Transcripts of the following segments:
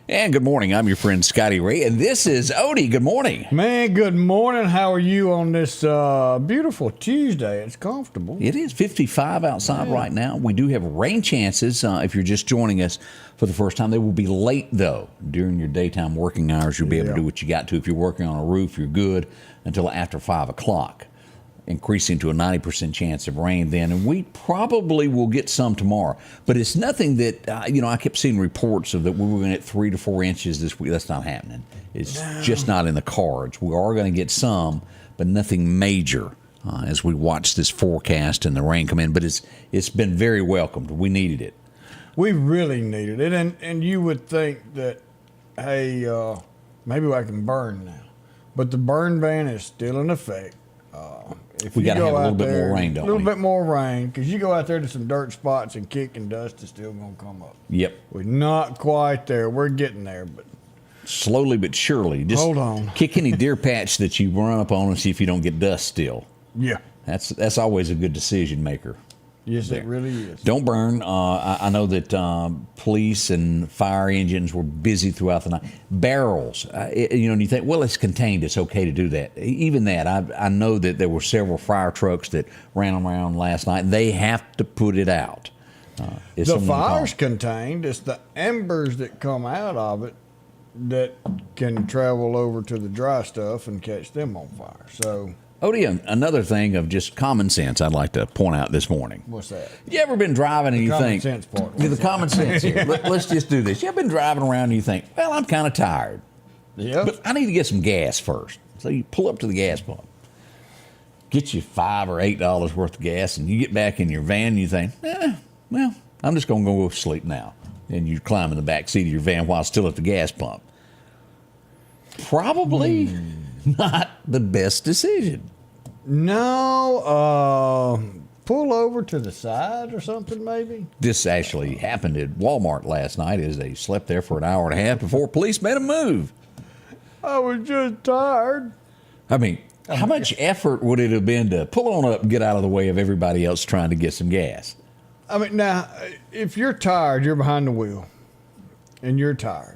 And good morning. I'm your friend Scotty Ray, and this is Odie. Good morning. Man, good morning. How are you on this beautiful Tuesday? It's comfortable. It is 55 outside right now. We do have rain chances if you're just joining us for the first time. They will be late, though. During your daytime working hours, you'll be able to do what you got to. If you're working on a roof, you're good until after 5 o'clock. Increasing to a 90% chance of rain then, and we probably will get some tomorrow. But it's nothing that, I kept seeing reports of that we were going to get 3 to 4 inches this week. That's not happening. It's just not in the cards. We are going to get some, but nothing major as we watch this forecast and the rain come in. But it's been very welcomed. We needed it. We really needed it, and you would think that, hey, maybe I can burn now. But the burn ban is still in effect. If we got to have a little bit there, more rain, don't we? A little bit more rain, because you go out there to some dirt spots and kick and dust is still going to come up. Yep. We're not quite there. We're getting there, but slowly but surely. Just hold on. Kick any deer patch that you run up on and see if you don't get dust still. Yeah. That's always a good decision maker. Yes, it really is. Don't burn. I know that police and fire engines were busy throughout the night. Barrels, and you think, well, it's contained. It's okay to do that. Even that, I know that there were several fire trucks that ran around last night. They have to put it out. The fire's contained. It's the embers that come out of it that can travel over to the dry stuff and catch them on fire. So. Odie, another thing of just common sense I'd like to point out this morning. What's that? You ever been driving and you think... The common sense part. Yeah, the common sense here. Let's just do this. You ever been driving around and you think, well, I'm kind of tired. Yeah. But I need to get some gas first. So you pull up to the gas pump. Get you $5 or $8 worth of gas, and you get back in your van and you think, well, I'm just going to go sleep now. And you climb in the back seat of your van while still at the gas pump. Probably... not the best decision. No, pull over to the side or something maybe. This actually happened at Walmart last night as they slept there for an hour and a half before police made a move. I was just tired. I mean, how much effort would it have been to pull on up and get out of the way of everybody else trying to get some gas? I mean, now, if you're tired, you're behind the wheel, and you're tired.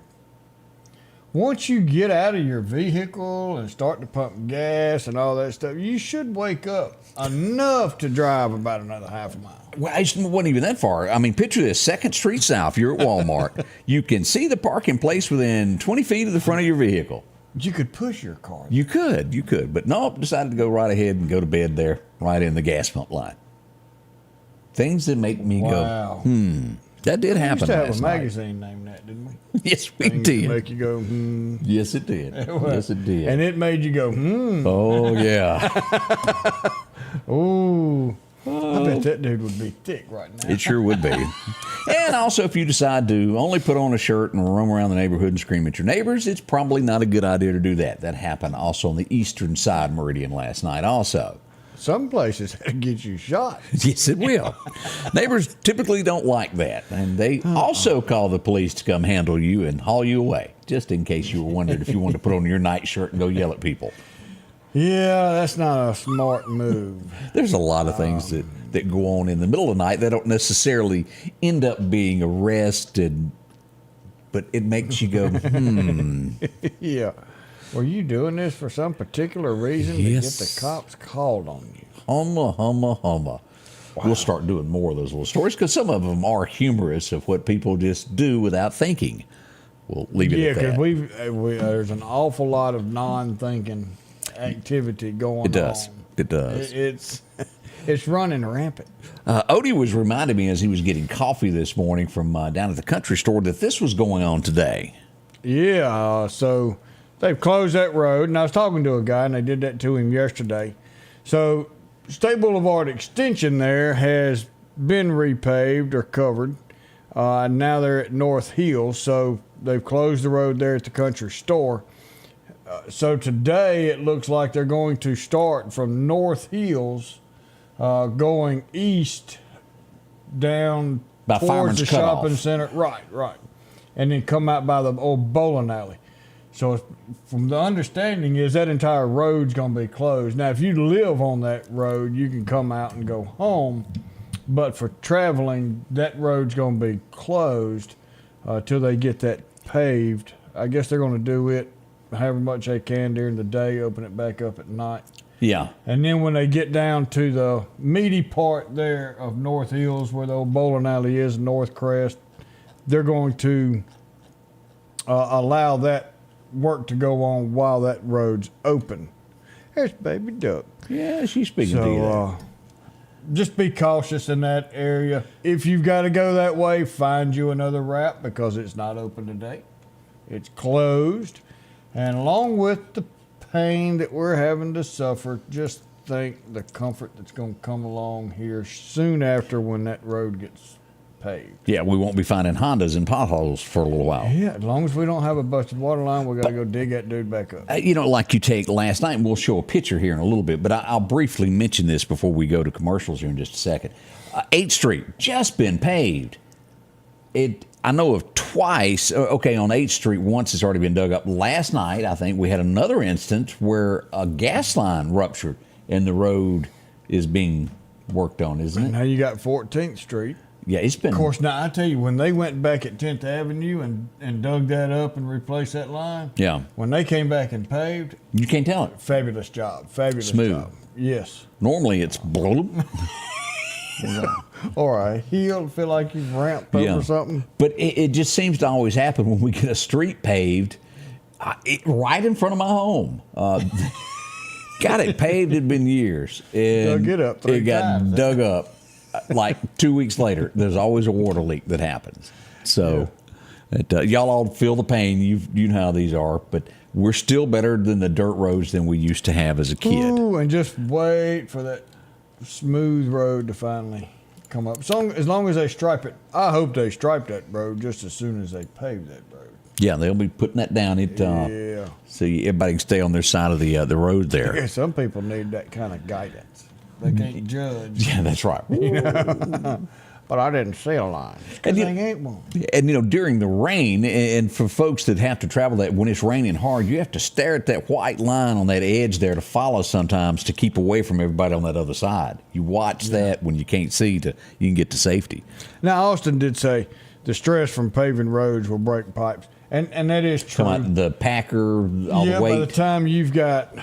Once you get out of your vehicle and start to pump gas and all that stuff, you should wake up enough to drive about another half a mile. Well, it wasn't even that far. I mean, picture this, 2nd Street South, you're at Walmart. You can see the parking place within 20 feet of the front of your vehicle. You could push your car. You could. But no, decided to go right ahead and go to bed there, right in the gas pump line. Things that make me go, That did happen last night. We used to have a magazine named that, didn't we? Yes, we Things did. that make you go, Yes, it did. Yes, it did. And it made you go, Oh, yeah. Ooh. I bet that dude would be thick right now. It sure would be. And also, if you decide to only put on a shirt and roam around the neighborhood and scream at your neighbors, it's probably not a good idea to do that. That happened also on the eastern side meridian last night also. Some places get you shot. Yes, it will. Neighbors typically don't like that. And they also call the police to come handle you and haul you away, just in case you were wondering if you wanted to put on your night shirt and go yell at people. Yeah, that's not a smart move. There's a lot of things that go on in the middle of the night that don't necessarily end up being arrested, but it makes you go, Yeah. Were you doing this for some particular reason to get the cops called on you? Humma, humma, humma. Wow. We'll start doing more of those little stories because some of them are humorous of what people just do without thinking. We'll leave it at that. Yeah, because there's an awful lot of non-thinking activity going on. It does. It does. It's running rampant. Odie was reminding me as he was getting coffee this morning from down at the country store that this was going on today. Yeah, so they've closed that road, and I was talking to a guy, and they did that to him yesterday. So State Boulevard extension there has been repaved or covered. Now they're at North Hills, so they've closed the road there at the country store. So today it looks like they're going to start from North Hills, going east down by towards Fireman's the Cutoff. shopping center. Right. And then come out by the old bowling alley. So from the understanding is that entire road's going to be closed. Now, if you live on that road, you can come out and go home. But for traveling, that road's going to be closed till they get that paved. I guess they're going to do it however much they can during the day, open it back up at night. Yeah. And then when they get down to the meaty part there of North Hills, where the old bowling alley is, North Crest, they're going to allow that work to go on while that road's open. There's Baby Duck. Yeah, she's speaking to you there. Just be cautious in that area. If you've got to go that way, find you another route because it's not open today. It's closed. And along with the pain that we're having to suffer, just think the comfort that's going to come along here soon after when that road gets paved. Yeah, we won't be finding Hondas in potholes for a little while. Yeah, as long as we don't have a busted water line, we got to go dig that dude back up. Like you take last night, and we'll show a picture here in a little bit, but I'll briefly mention this before we go to commercials here in just a second. 8th Street, just been paved. I know of twice, on 8th Street, once it's already been dug up. Last night, I think we had another instance where a gas line ruptured and the road is being worked on, isn't it? Now you got 14th Street. Yeah, it's been. Of course, now I tell you, when they went back at 10th Avenue and dug that up and replaced that line, Yeah. when they came back and paved, You can't tell it. fabulous job. Fabulous Smooth. job. Yes. Normally it's bloop. Or a heel, feel like you've ramped over something. But it just seems to always happen when we get a street paved right in front of my home. Got it paved, it'd been years. And Dug it up 3 It got times. dug up like 2 weeks later. There's always a water leak that happens. So y'all all feel the pain. You know how these are. But we're still better than the dirt roads than we used to have as a kid. Ooh, and just wait for that smooth road to finally come up. As long as they stripe it, I hope they stripe that road just as soon as they pave that road. Yeah, they'll be putting that down. Yeah. So everybody can stay on their side of the road there. Yeah, some people need that kind of guidance. They can't judge. Yeah, that's right. But I didn't see a line. Because they ain't one. And during the rain, and for folks that have to travel that, when it's raining hard, you have to stare at that white line on that edge there to follow sometimes to keep away from everybody on that other side. You watch that when you can't see you can get to safety. Now, Austin did say the stress from paving roads will break pipes. And that is true. Come out the packer, all the weight. By the time you've got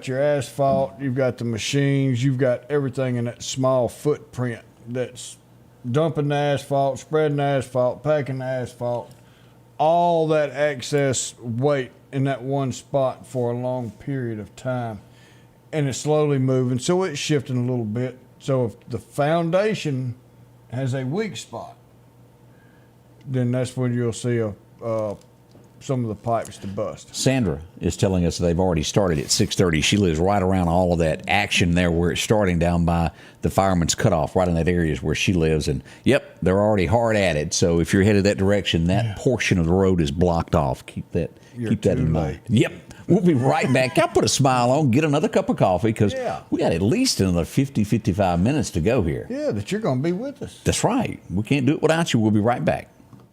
your asphalt, you've got the machines, you've got everything in that small footprint that's dumping the asphalt, spreading the asphalt, packing the asphalt, all that excess weight in that one spot for a long period of time. And it's slowly moving, so it's shifting a little bit. So if the foundation has a weak spot, then that's when you'll see some of the pipes to bust. Sandra is telling us they've already started at 6:30. She lives right around all of that action there where it's starting down by the Fireman's Cutoff, right in that area is where she lives. And, yep, they're already hard at it. So if you're headed that direction, that portion of the road is blocked off. Keep that in mind. Yep. We'll be right back. I'll put a smile on, get another cup of coffee because we got at least another 50, 55 minutes to go here. Yeah, that you're going to be with us. That's right. We can't do it without you. We'll be right back.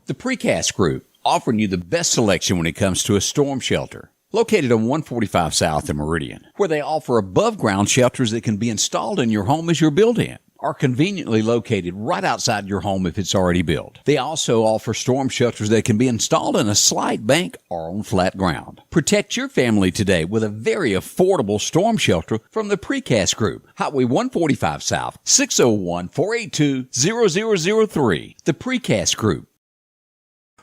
The Precast Group, offering you the best selection when it comes to a storm shelter. Located on 145 South in Meridian, where they offer above-ground shelters that can be installed in your home as you're built-in, are conveniently located right outside your home if it's already built. They also offer storm shelters that can be installed in a slight bank or on flat ground. Protect your family today with a very affordable storm shelter from the Precast Group. Highway 145 South, 601-482-0003. The Precast Group.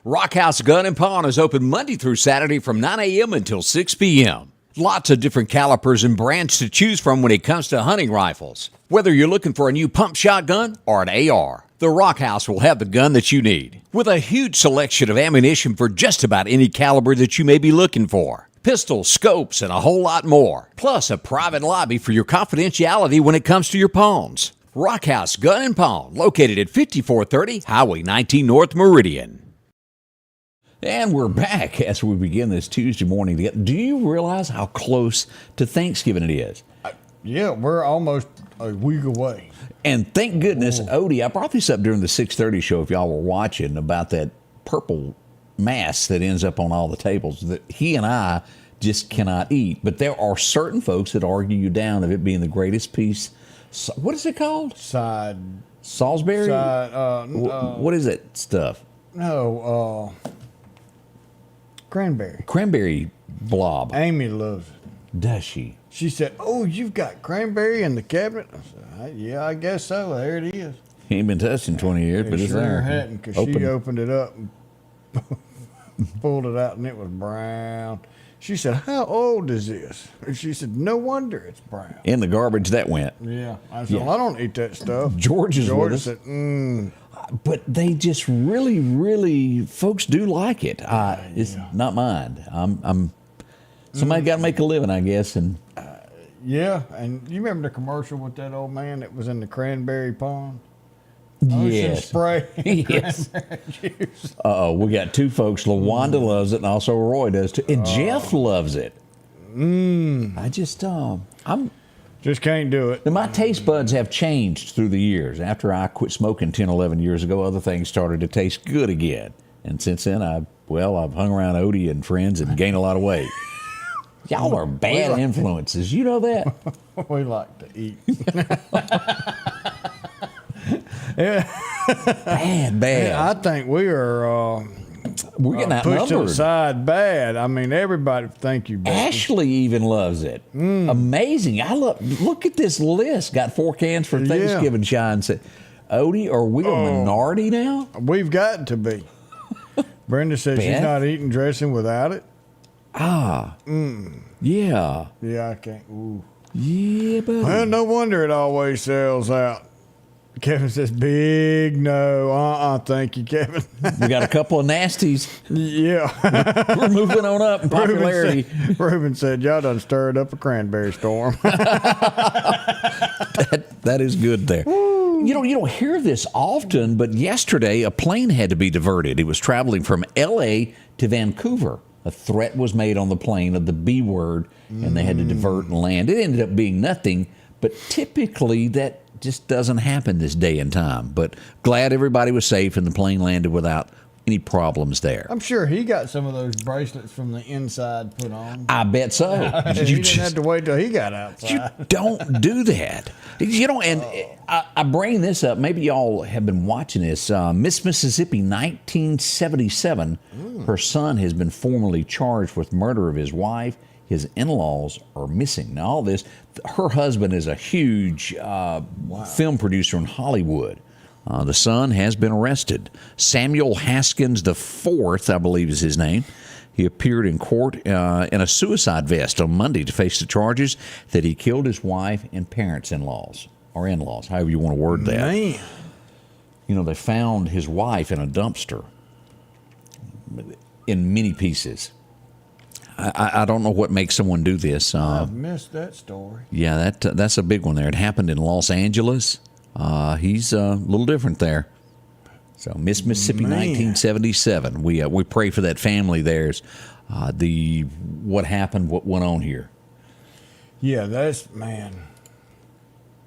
Rock House Gun and Pawn is open Monday through Saturday from 9 a.m. until 6 p.m. Lots of different calibers and brands to choose from when it comes to hunting rifles. Whether you're looking for a new pump shotgun or an AR, the Rock House will have the gun that you need. With a huge selection of ammunition for just about any caliber that you may be looking for. pistols, scopes, and a whole lot more. Plus a private lobby for your confidentiality when it comes to your pawns. Rockhouse Gun and Pawn, located at 5430 Highway 19 North Meridian. And we're back as we begin this Tuesday morning. Do you realize how close to Thanksgiving it is? Yeah, we're almost a week away. And thank goodness, Odie, I brought this up during the 6:30 show if y'all were watching about that purple mass that ends up on all the tables that he and I just cannot eat. But there are certain folks that argue you down of it being the greatest piece. What is it called? Salisbury? What is that stuff? No, cranberry. Cranberry blob. Amy loves it. Does she? She said, "Oh, you've got cranberry in the cabinet?" I said, "Yeah, I guess so. There it is." He ain't been touched in 20 years, but it's sure there. hadn't, because she opened it up and pulled it out, and it was brown. She said, "How old is this?" And she said, "No wonder it's brown." In the garbage that went. Yeah. I said, "Well, I don't eat that stuff." George with us. Said, But they just really, folks do like it. It's not mine. I'm somebody got to make a living, I guess. And yeah, and you remember the commercial with that old man that was in the cranberry pond? Yes. Spray. Yes. We got two folks. LaWanda loves it, and also Roy does too. And Jeff loves it. I just, I'm just can't do it. Now, my taste buds have changed through the years. After I quit smoking 10, 11 years ago, other things started to taste good again. And since then, I've hung around Odie and friends and gained a lot of weight. Y'all are bad influences. You know that? We like to eat. Bad. Yeah, I think we are we're getting pushed to the outnumbered. side bad. I mean, everybody, thank you, Becky. Ashley even loves it. Amazing. Look at this list. Got 4 cans for Thanksgiving. Shine said, Odie, are we a minority now? We've got to be. Brenda says she's not eating dressing without it. Yeah. Yeah, I can't. Ooh. Yeah, buddy. Well, no wonder it always sells out. Kevin says, big no. Thank you, Kevin. We got a couple of nasties. Yeah. We're moving on up in popularity. Reuben said, y'all done stirred up a cranberry storm. That is good there. You don't hear this often, but yesterday a plane had to be diverted. It was traveling from L.A. to Vancouver. A threat was made on the plane of the B word, and they had to divert and land. It ended up being nothing, but typically that just doesn't happen this day and time. But glad everybody was safe and the plane landed without any problems there. I'm sure he got some of those bracelets from the inside put on. I bet so. You didn't have to wait till he got outside. You don't do that. And I bring this up. Maybe y'all have been watching this. Miss Mississippi, 1977. Her son has been formally charged with murder of his wife. His in-laws are missing. Now, all this, her husband is a huge film producer in Hollywood. The son has been arrested. Samuel Haskins IV, I believe is his name. He appeared in court in a suicide vest on Monday to face the charges that he killed his wife and parents-in-laws, or in-laws, however you want to word that. Man. They found his wife in a dumpster in many pieces. I don't know what makes someone do this. I've missed that story. Yeah, that's a big one there. It happened in Los Angeles. He's a little different there. So Mississippi, 1977. We pray for that family. There's what happened, what went on here. Yeah, that's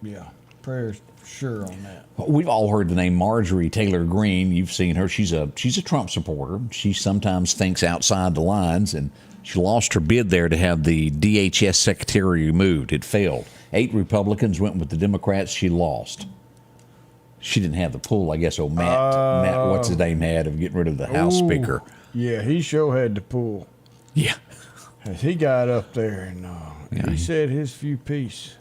Yeah, prayers sure on that. We've all heard the name Marjorie Taylor Greene. You've seen her. She's a Trump supporter. She sometimes thinks outside the lines, and she lost her bid there to have the DHS secretary removed. It failed. 8 Republicans went with the Democrats. She lost. She didn't have the pull, I guess. Matt, what's his name, had of getting rid of the House Speaker. Yeah, he sure had to pull. Yeah. He got up there and he said his few piece.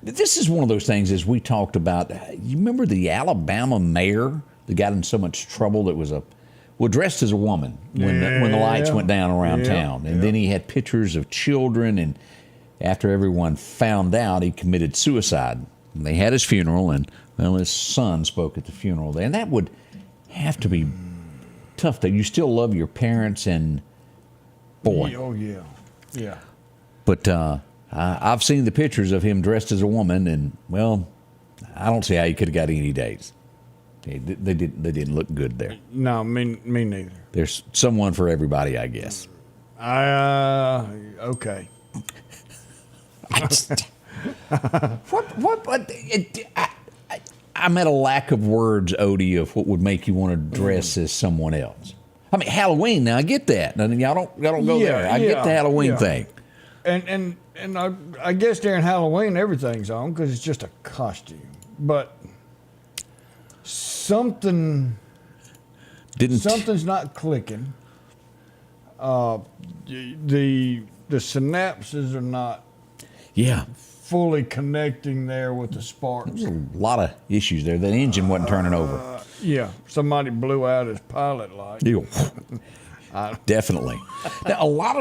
This is one of those things, as we talked about. You remember the Alabama mayor that got in so much trouble that was dressed as a woman when the lights went down around town. And then he had pictures of children, and after everyone found out, he committed suicide. And they had his funeral, and his son spoke at the funeral. And that would have to be tough. That you still love your parents, and boy, Yeah. But I've seen the pictures of him dressed as a woman, and, well, I don't see how he could have got any dates. They didn't look good there. No, me neither. There's someone for everybody, I guess. Okay. I'm at a lack of words, Odie, of what would make you want to dress as someone else. I mean, Halloween. Now I get that. Now, y'all don't go there. I get the Halloween thing. And I guess during Halloween everything's on because it's just a costume. But something's not clicking. The synapses are not. Yeah. Fully connecting there with the sparks. There's a lot of issues there. That engine wasn't turning over. Yeah, somebody blew out his pilot light. Definitely. Now, a lot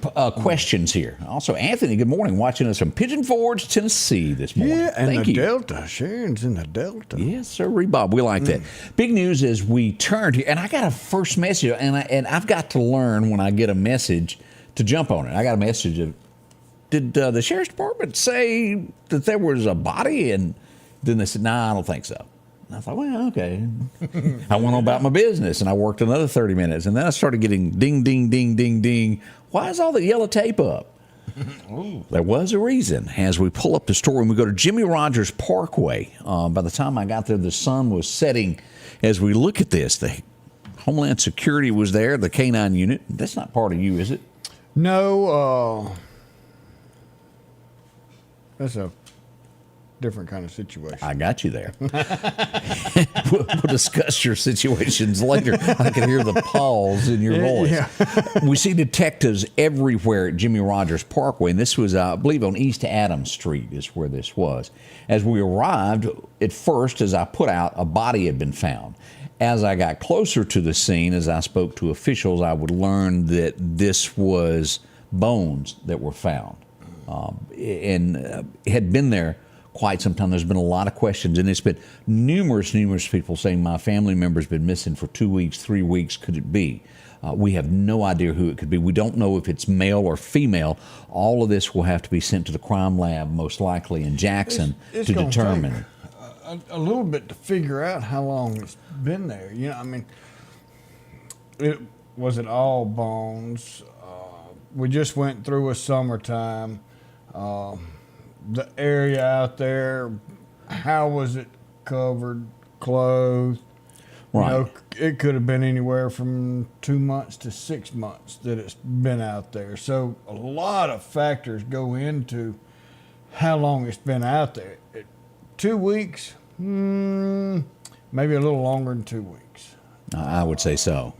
of questions here. Also, Anthony, good morning, watching us from Pigeon Forge, Tennessee this morning. Yeah, and Thank the you. Delta. Sharon's in the Delta. Yes, sir, Bob. We like that. Big news is we turned here, and I got a first message, and I've got to learn when I get a message to jump on it. I got a message of, did the sheriff's department say that there was a body? And then they said, nah, I don't think so. And I thought, well, okay. I went on about my business, and I worked another 30 minutes. And then I started getting ding, ding, ding, ding, ding. Why is all the yellow tape up? There was a reason. As we pull up the story, and we go to Jimmy Rogers Parkway. By the time I got there, the sun was setting. As we look at this, the Homeland Security was there, the K-9 unit. That's not part of you, is it? No, that's a different kind of situation. I got you there. We'll discuss your situations later. I can hear the pause in your voice. Yeah. We see detectives everywhere at Jimmy Rogers Parkway, and this was, I believe, on East Adams Street is where this was. As we arrived, at first, as I put out, a body had been found. As I got closer to the scene, as I spoke to officials, I would learn that this was bones that were found. And had been there quite some time. There's been a lot of questions, and it's been numerous people saying my family member's been missing for 2 weeks, 3 weeks. Could it be? We have no idea who it could be. We don't know if it's male or female. All of this will have to be sent to the crime lab, most likely in Jackson, it's to gonna determine. take a little bit to figure out how long it's been there. You know, I mean, was it all bones? We just went through a summertime. The area out there, how was it covered, clothed? Right. You know, it could have been anywhere from 2 months to 6 months that it's been out there. So a lot of factors go into how long it's been out there. 2 weeks, maybe a little longer than 2 weeks. I would say so.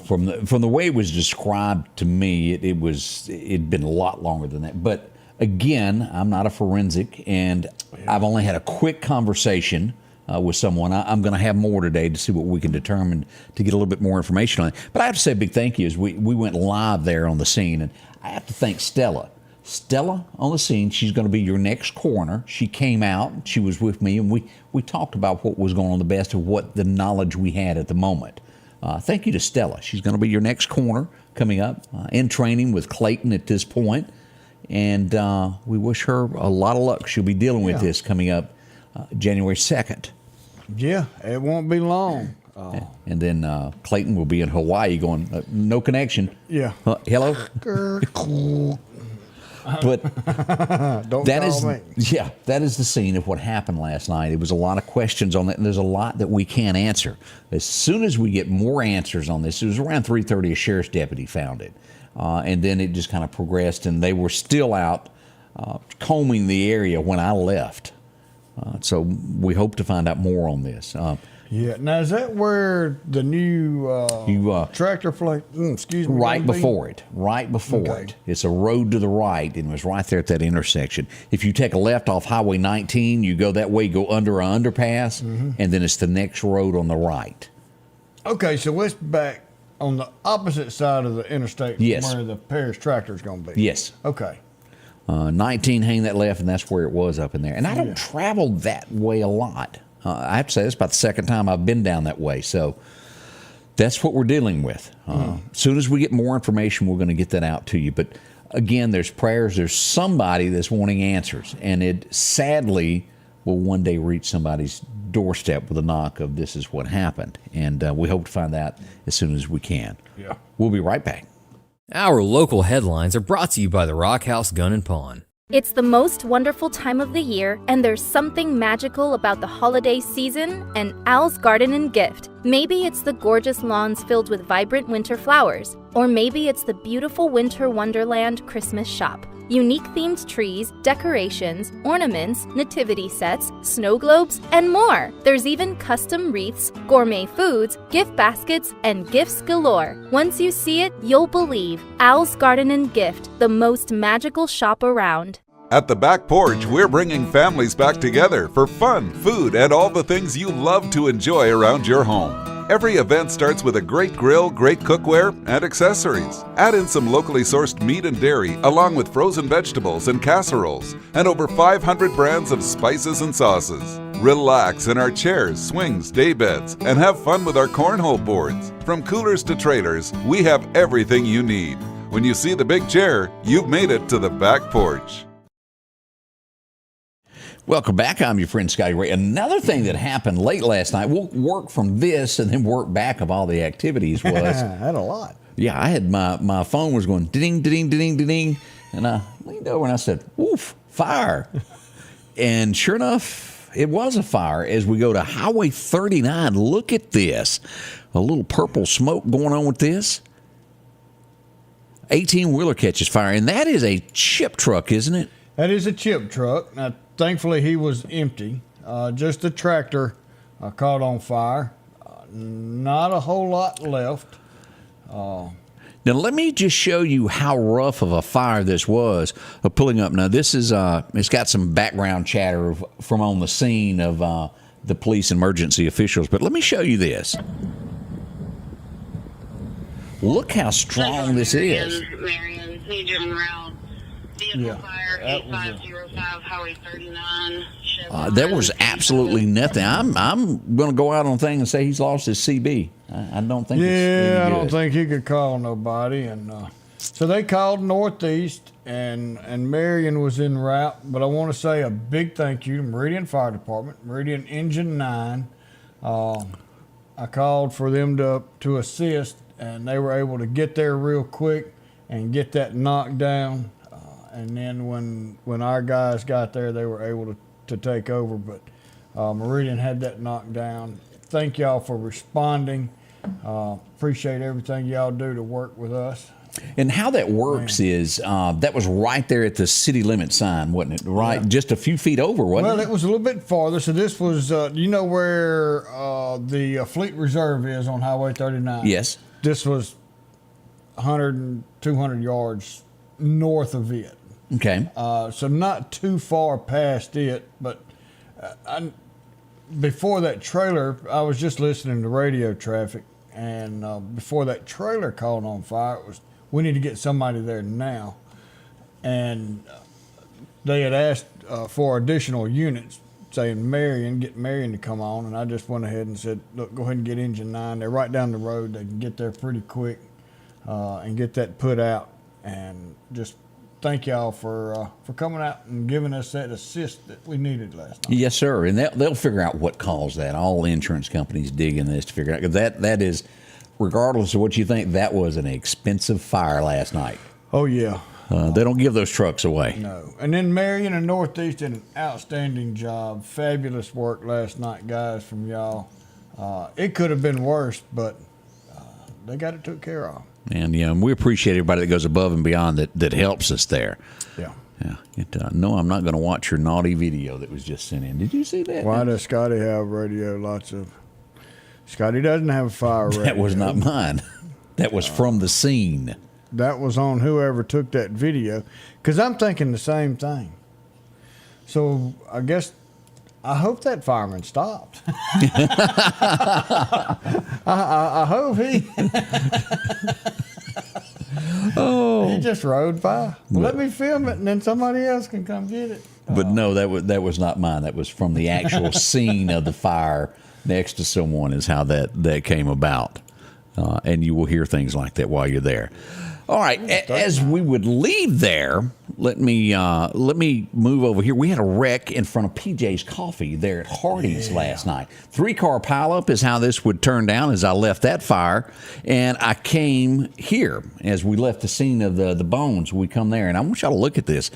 From the way it was described to me, it'd been a lot longer than that. But again, I'm not a forensic, and I've only had a quick conversation with someone. I'm going to have more today to see what we can determine to get a little bit more information on it. But I have to say a big thank you as we went live there on the scene, and I have to thank Stella. Stella on the scene, she's going to be your next coroner. She came out, she was with me, and we talked about what was going on, the best of what the knowledge we had at the moment. Thank you to Stella. She's going to be your next coroner coming up in training with Clayton at this point. And we wish her a lot of luck. She'll be dealing with this coming up January 2nd. Yeah, it won't be long. And then Clayton will be in Hawaii going, no connection. Yeah. Hello? But Don't that call is, me. yeah, that is the scene of what happened last night. There was a lot of questions on that, and there's a lot that we can't answer. As soon as we get more answers on this, it was around 3:30 a sheriff's deputy found it. And then it just kind of progressed, and they were still out combing the area when I left. So we hope to find out more on this. Yeah. Now, is that where the new tractor flight? Excuse me. Right before it. It's a road to the right, and it was right there at that intersection. If you take a left off Highway 19, you go that way, go under an underpass, and then it's the next road on the right. Okay, so it's back on the opposite side of the interstate from where the Paris tractor is going to be. Yes. Okay. 19 hang that left, and that's where it was up in there. And I don't travel that way a lot. I have to say, that's about the second time I've been down that way. So that's what we're dealing with. As soon as we get more information, we're going to get that out to you. But again, there's prayers. There's somebody that's wanting answers, and it sadly will one day reach somebody's doorstep with a knock of this is what happened, and we hope to find out as soon as we can. Yeah. We'll be right back. Our local headlines are brought to you by the Rock House Gun and Pawn. It's the most wonderful time of the year, and there's something magical about the holiday season and Al's Garden and Gift. Maybe it's the gorgeous lawns filled with vibrant winter flowers, or maybe it's the beautiful winter wonderland Christmas shop. Unique themed trees, decorations, ornaments, nativity sets, snow globes, and more. There's even custom wreaths, gourmet foods, gift baskets, and gifts galore. Once you see it, you'll believe. Al's Garden and Gift, the most magical shop around. At the Back Porch, we're bringing families back together for fun, food, and all the things you love to enjoy around your home. Every event starts with a great grill, great cookware, and accessories. Add in some locally sourced meat and dairy, along with frozen vegetables and casseroles, and over 500 brands of spices and sauces. Relax in our chairs, swings, daybeds, and have fun with our cornhole boards. From coolers to trailers, we have everything you need. When you see the big chair, you've made it to the Back Porch. Welcome back. I'm your friend Scotty Ray. Another thing that happened late last night, we'll work from this and then work back of all the activities was... I had a lot. Yeah, I had my phone was going ding, ding, ding, ding, ding, and I leaned over and I said, "Woof, fire!" And sure enough, it was a fire. As we go to Highway 39, look at this, a little purple smoke going on with this. 18-wheeler catches fire, and that is a chip truck, isn't it? That is a chip truck. Now, thankfully, he was empty. Just the tractor caught on fire. Not a whole lot left. Now, let me just show you how rough of a fire this was of pulling up. Now, this is, it's got some background chatter from on the scene of the police and emergency officials, but let me show you this. Look how strong this is. Marion, Legion Route, vehicle fire, 8505, Highway 39. There was absolutely nothing. I'm going to go out on thing and say he's lost his CB. I don't think. Yeah, I don't think he could call nobody, and so they called Northeast, and Marion was en route. But I want to say a big thank you to Meridian Fire Department, Meridian Engine 9. I called for them to assist, and they were able to get there real quick and get that knocked down. And then when our guys got there, they were able to take over. But Meridian had that knocked down. Thank y'all for responding. Appreciate everything y'all do to work with us. And how that works is that was right there at the city limit sign, wasn't it? Right, yeah. Just a few feet over, wasn't it? Well, it was a little bit farther. So this was, you know where the Fleet Reserve is on Highway 39? Yes. This was 100 and 200 yards north of it. Okay. So not too far past it, but before that trailer, I was just listening to radio traffic, and before that trailer caught on fire, it was, we need to get somebody there now. And they had asked for additional units, saying get Marion to come on, and I just went ahead and said, look, go ahead and get Engine 9. They're right down the road. They can get there pretty quick and get that put out. And just thank y'all for coming out and giving us that assist that we needed last night. Yes, sir. And they'll figure out what caused that. All insurance companies dig in this to figure out. 'Cause that is, regardless of what you think, that was an expensive fire last night. Oh, yeah. They don't give those trucks away. No. And then Marion and Northeast did an outstanding job. Fabulous work last night, guys, from y'all. It could have been worse, but they got it took care of. And we appreciate everybody that goes above and beyond that helps us there. Yeah. Yeah. No, I'm not going to watch your naughty video that was just sent in. Did you see that? Why does Scotty have radio? Scotty doesn't have a fire radio. That was not mine. That was from the scene. That was on whoever took that video. Because I'm thinking the same thing. So I hope that fireman stopped. I hope he he just rode by. Well, let me film it, and then somebody else can come get it. But no, that was not mine. That was from the actual scene of the fire next to someone is how that came about. And you will hear things like that while you're there. All right, as we would leave there, let me move over here. We had a wreck in front of PJ's Coffee there at Hardee's last night. 3-car pileup is how this would turn down as I left that fire, and I came here as we left the scene of the bones. We come there, and I want y'all to look at this.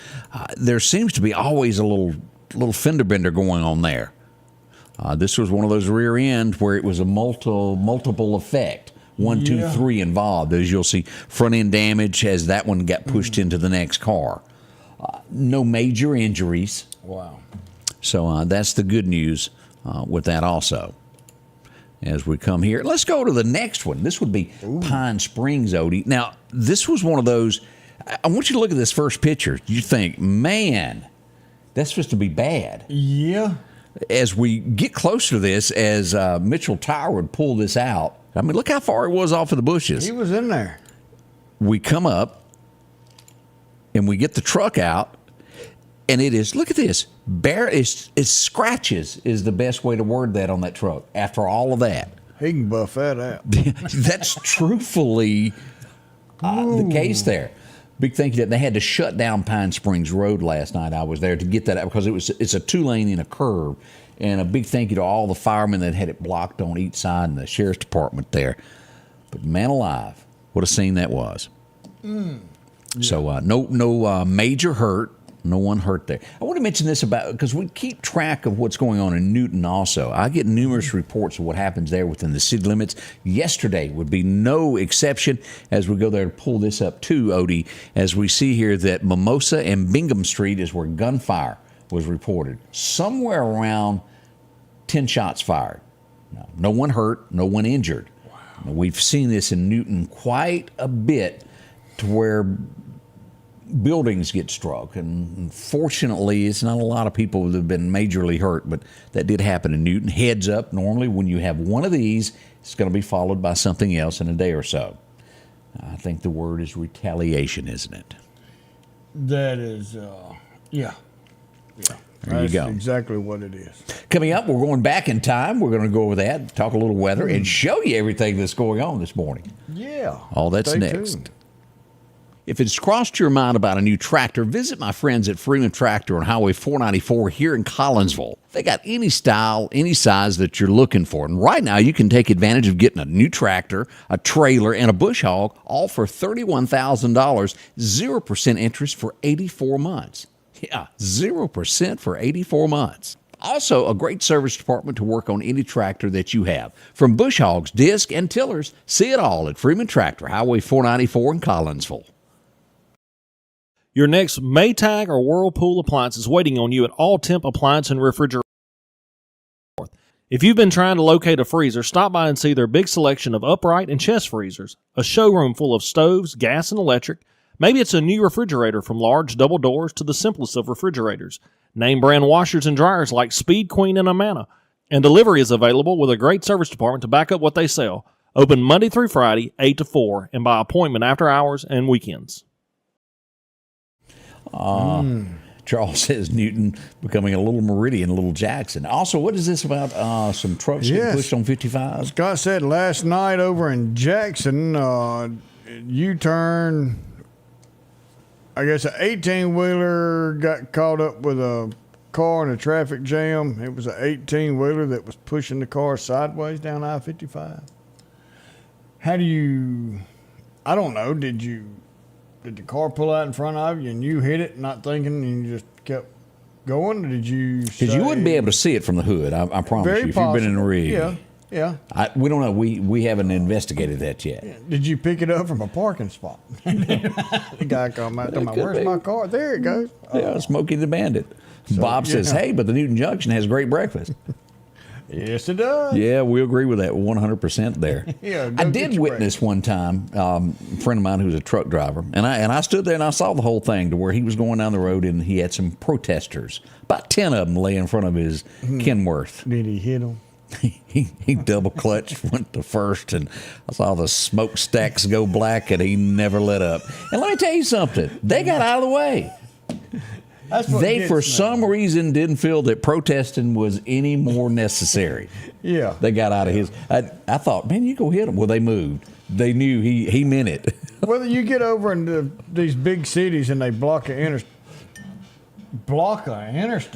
There seems to be always a little fender bender going on there. This was one of those rear ends where it was a multiple effect. 1, 2, 3 involved, as you'll see front end damage as that one got pushed into the next car. No major injuries. Wow. So that's the good news with that also. As we come here, let's go to the next one. This would be Pine Springs, Odie. Now, this was one of those, I want you to look at this first picture. You think, man, that's supposed to be bad. Yeah. As we get closer to this, as Mitchell Tower would pull this out, I mean, look how far it was off of the bushes. He was in there. We come up, and we get the truck out, and it is, look at this, it's scratches is the best way to word that on that truck after all of that. He can buff that out. That's truthfully the case there. Big thank you. They had to shut down Pine Springs Road last night. I was there to get that out because it's a 2-lane in a curve. And a big thank you to all the firemen that had it blocked on each side and the sheriff's department there. But man alive, what a scene that was. Yeah. So no major hurt. No one hurt there. I want to mention this because we keep track of what's going on in Newton also. I get numerous reports of what happens there within the city limits. Yesterday would be no exception as we go there to pull this up too, Odie, as we see here that Mimosa and Bingham Street is where gunfire was reported. Somewhere around 10 shots fired. No one hurt, no one injured. Wow. We've seen this in Newton quite a bit to where buildings get struck, and fortunately it's not a lot of people that have been majorly hurt, but that did happen in Newton. Heads up, normally when you have one of these, it's going to be followed by something else in a day or so. I think the word is retaliation, isn't it? That is, yeah. There you go. That's exactly what it is. Coming up, we're going back in time. We're going to go over that, talk a little weather, and show you everything that's going on this morning. Yeah. All that's Stay next. tuned. If it's crossed your mind about a new tractor, visit my friends at Freeman Tractor on Highway 494 here in Collinsville. They got any style, any size that you're looking for. And right now, you can take advantage of getting a new tractor, a trailer, and a bush hog, all for $31,000, 0% interest for 84 months. Yeah, 0% for 84 months. Also, a great service department to work on any tractor that you have. From bush hogs, disc, and tillers, see it all at Freeman Tractor, Highway 494 in Collinsville. Your next Maytag or Whirlpool appliance is waiting on you at All Temp Appliance and Refrigerator. If you've been trying to locate a freezer, stop by and see their big selection of upright and chest freezers, a showroom full of stoves, gas, and electric. Maybe it's a new refrigerator from large double doors to the simplest of refrigerators. Name brand washers and dryers like Speed Queen and Amana. And delivery is available with a great service department to back up what they sell. Open Monday through Friday, 8 to 4, and by appointment after hours and weekends. Charles says Newton becoming a little Meridian, a little Jackson. Also, what is this about some trucks getting pushed on 55? Scott said last night over in Jackson, U-turn, I guess an 18-wheeler got caught up with a car in a traffic jam. It was an 18-wheeler that was pushing the car sideways down I-55. How do you, I don't know, did the car pull out in front of you and you hit it not thinking and you just kept going? Or did you Because you wouldn't be able to see it from the hood, I promise you, if you've been in the rig. Yeah. We don't know. We haven't investigated that yet. Did you pick it up from a parking spot? The guy come out, where's my car? There it goes. Yeah, Smokey the Bandit. Bob says, hey, but the Newton Junction has great breakfast. Yes, it does. Yeah, we agree with that 100% there. Yeah, I did witness one time, a friend of mine who's a truck driver, and I stood there and I saw the whole thing to where he was going down the road and he had some protesters, about 10 of them lay in front of his Kenworth. Did he hit them? He double clutched, went to first, and I saw the smokestacks go black, and he never let up. And let me tell you something, they got out of the way. They, for some reason, didn't feel that protesting was any more necessary. Yeah. They got out of his. I thought, man, you go hit them. Well, they moved. They knew he meant it. Whether you get over into these big cities and they block an interstate.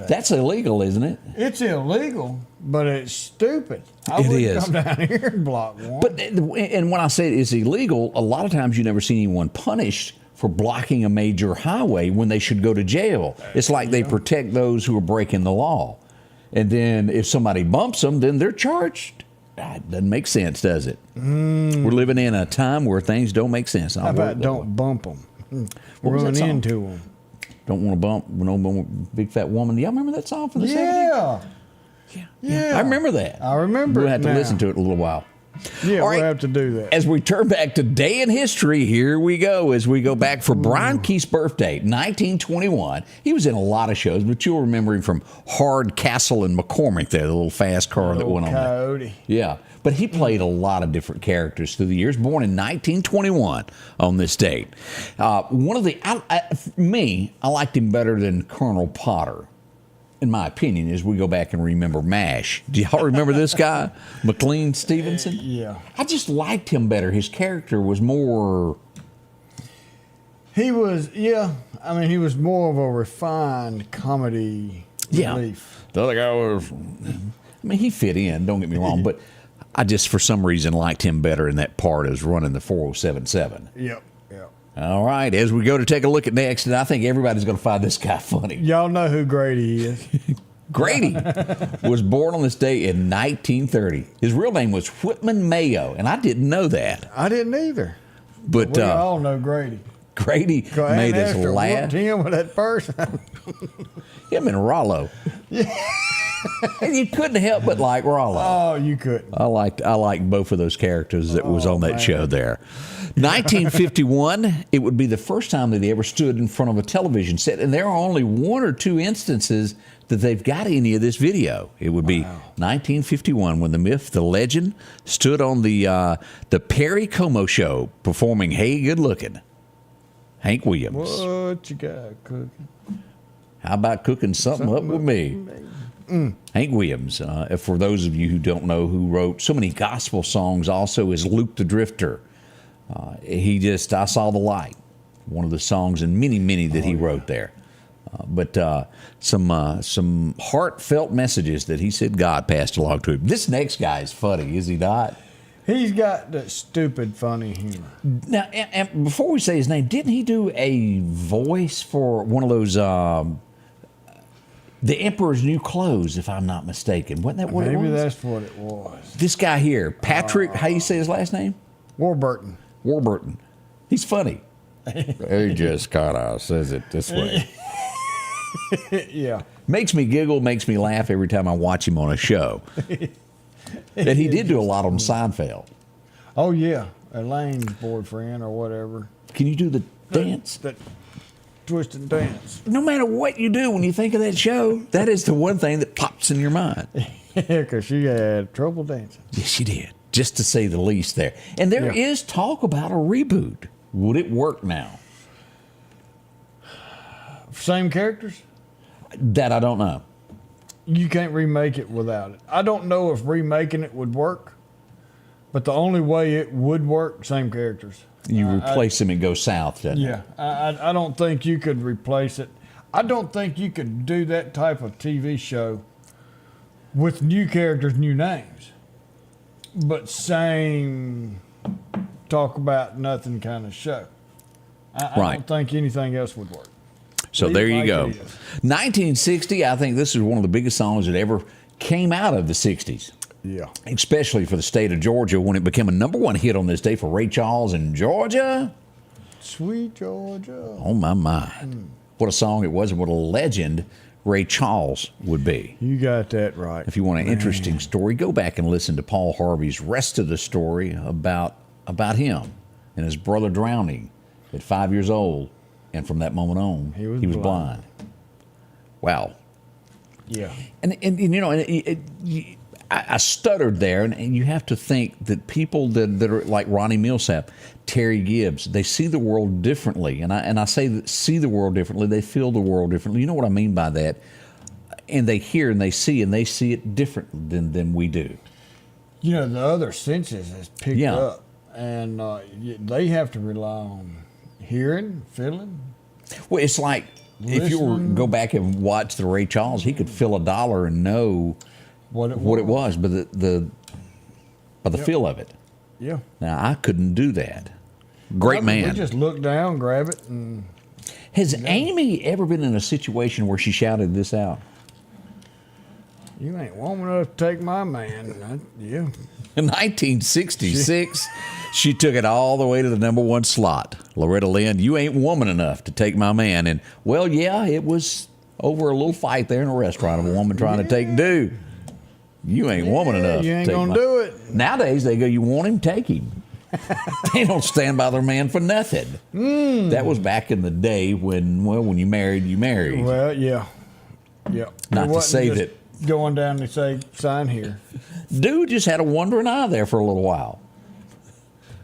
That's illegal, isn't it? It's illegal, but it's stupid. I It wouldn't is. come down here and block one. But and when I say it's illegal, a lot of times you never see anyone punished for blocking a major highway when they should go to jail. It's like they protect those who are breaking the law. And then if somebody bumps them, then they're charged. It doesn't make sense, does it? We're living in a time where things don't make sense. How about don't bump them? What was that Run song? into them. Don't want to bump no big fat woman. Y'all remember that song from the 70s? Yeah. I remember that. I remember We'll it have to now. listen to it a little while. Yeah, All we'll right. have to do that. As we turn back to day in history, here we go. As we go back for Brian Keith's birthday, 1921. He was in a lot of shows, but you'll remember him from Hardcastle and McCormick there, the little fast car that went on there. Coyote. Yeah, but he played a lot of different characters through the years. Born in 1921 on this date. One of the, I liked him better than Colonel Potter, in my opinion, as we go back and remember MASH. Do y'all remember this guy, McLean Stevenson? Yeah. I just liked him better. His character was more. He was, I mean, he was more of a refined comedy relief. The other guy was. I mean, he fit in. Don't get me wrong, but I just for some reason liked him better in that part as running the 4077. Yep. All right, as we go to take a look at next, and I think everybody's going to find this guy funny. Y'all know who Grady is. Grady was born on this day in 1930. His real name was Whitman Mayo, and I didn't know that. I didn't either. But We all know Grady. Grady made us laugh. Him with that person. Him and Rollo. And you couldn't help but like Rollo. Oh, you couldn't. I liked both of those characters that was on that show there. 1951, it would be the first time that they ever stood in front of a television set, and there are only one or two instances that they've got any of this video. It would be 1951 when the myth, the legend, stood on the Perry Como show performing "Hey Good Looking." Hank Williams. What you got cooking? How about cooking something up with me? Hank Williams, for those of you who don't know, who wrote so many gospel songs, also is Luke the Drifter. I Saw the Light, one of the songs and many that he wrote there. But some heartfelt messages that he said God passed along to him. This next guy is funny, is he not? He's got that stupid, funny humor. Now, and before we say his name, didn't he do a voice for one of those... The Emperor's New Clothes, if I'm not mistaken. Wasn't that what it was? Maybe that's what it was. This guy here, Patrick, how you say his last name? Warburton. He's funny. He just kind of says it this way. Yeah. Makes me giggle, makes me laugh every time I watch him on a show. And he did do a lot on Seinfeld. Oh, yeah. Elaine's boyfriend or whatever. Can you do the dance? That twist and dance. No matter what you do when you think of that show, that is the one thing that pops in your mind. Yeah, because she had trouble dancing. Yes, she did. Just to say the least there. And there is talk about a reboot. Would it work now? Same characters? That I don't know. You can't remake it without it. I don't know if remaking it would work, but the only way it would work, same characters. You replace them and go south, doesn't it? Yeah, I don't think you could replace it. I don't think you could do that type of TV show with new characters, new names, but same talk about nothing kind of show. I don't think anything else would work. So Leave there it you like go. it is. 1960, I think this is one of the biggest songs that ever came out of the 60s. Yeah. Especially for the state of Georgia when it became a #1 hit on this day for Ray Charles in Georgia. Sweet Georgia. Oh, my. What a song it was and what a legend Ray Charles would be. You got that right. If you want an interesting story, go back and listen to Paul Harvey's rest of the story about him and his brother drowning at 5 years old. And from that moment on, he was blind. Wow. Yeah. And you know, I stuttered there, and you have to think that people that are like Ronnie Millsap, Terry Gibbs, they see the world differently. And I say that see the world differently, they feel the world differently. You know what I mean by that? And they hear and they see it different than we do. You know, the other senses has picked up. and they have to rely on hearing, feeling. Well, it's like if you were go back and watch the Ray Charles, he could feel a dollar and know what it was, but by the feel of it. Yeah. Now I couldn't do that. Great man. We just look down, grab it, and. Has Amy ever been in a situation where she shouted this out? You ain't woman enough to take my man. Yeah. In 1966, she took it all the way to the #1 slot. Loretta Lynn, you ain't woman enough to take my man. And, well, yeah, it was over a little fight there in a restaurant of a woman trying to take dude. You ain't woman enough. You ain't going to do it. Nowadays, they go, you want him, take him. They don't stand by their man for nothing. That was back in the day when you married, you married. Well, yeah. Yeah. Not to say that. Going down to say, sign here. Dude just had a wandering eye there for a little while.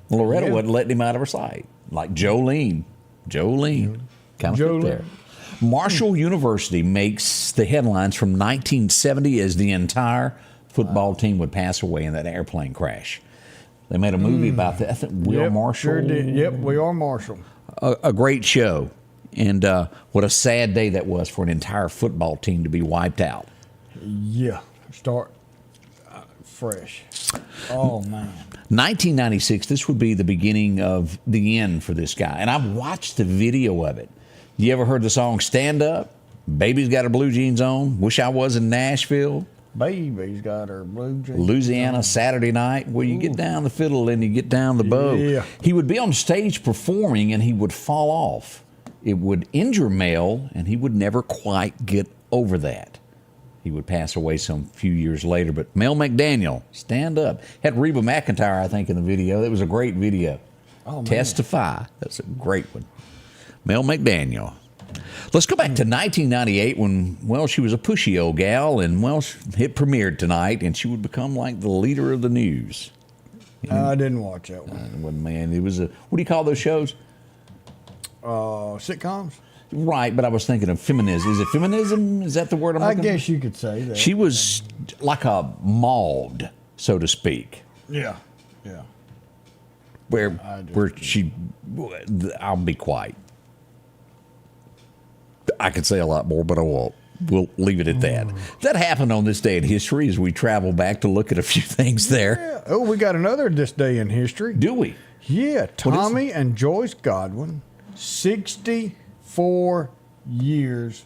Loretta wasn't letting him out of her sight. Like Jolene. Kind of fit there. Marshall University makes the headlines from 1970 as the entire football team would pass away in that airplane crash. They made a movie about that. I think We Are Marshall. Sure did. Yep, We Are Marshall. A great show. And what a sad day that was for an entire football team to be wiped out. Yeah. Start fresh. Oh, man. 1996, this would be the beginning of the end for this guy. And I've watched the video of it. You ever heard the song Stand Up? Baby's got her blue jeans on. Wish I was in Nashville. Baby's got her blue jeans. Louisiana, Saturday night, where you get down the fiddle and you get down the bow. Yeah. He would be on stage performing and he would fall off. It would injure Mel, and he would never quite get over that. He would pass away some few years later. But Mel McDaniel, Stand Up. Had Reba McEntire, I think, in the video. That was a great video. Oh, man. Testify. That's a great one. Mel McDaniel. Let's go back to 1998 when, well, she was a pushy old gal, and, well, it premiered tonight, and she would become like the leader of the news. I didn't watch that one. Man, it was a, what do you call those shows? Sitcoms? Right, but I was thinking of feminism. Is it feminism? Is that the word I'm looking for? I guess you could say that. She was like a Maud, so to speak. Yeah, yeah. Where she, I'll be quiet. I could say a lot more, but I won't. We'll leave it at that. That happened on this day in history as we travel back to look at a few things there. Yeah. Oh, we got another this day in history. Do we? Yeah, Tommy and Joyce Godwin, 64 years.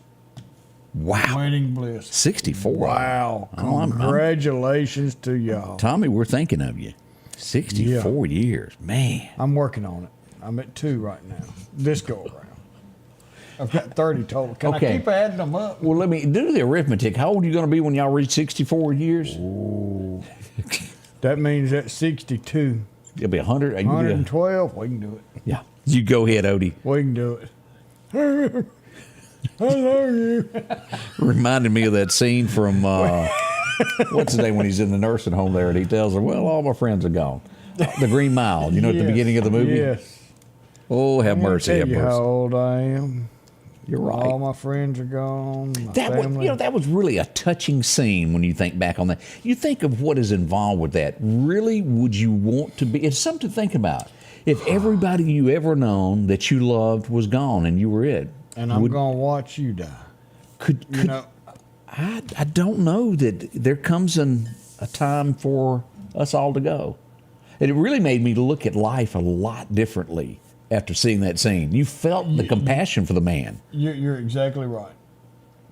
Wow. Wedding bliss. 64. Wow. Congratulations to y'all. Tommy, we're thinking of you. 64 years. Man. I'm working on it. I'm at 2 right now. This go around. I've got 30 total. Can I keep adding them up? Well, let me do the arithmetic. How old are you going to be when y'all reach 64 years? Ooh. That means at 62. It'll be 100. 112. We can do it. Yeah. You go ahead, Odie. We can do it. I love you. Reminded me of that scene from, what's his name when he's in the nursing home there and he tells her, well, all my friends are gone. The Green Mile, you know, at the beginning of the movie? Yes. Oh, have mercy, have mercy. How old I am. You're right. All my friends are gone. That was really a touching scene when you think back on that. You think of what is involved with that. Really, would you want to be? It's something to think about. If everybody you ever known that you loved was gone and you were it, and I'm going to watch you die. I don't know that there comes a time for us all to go. And it really made me look at life a lot differently after seeing that scene. You felt the compassion for the man. You're exactly right.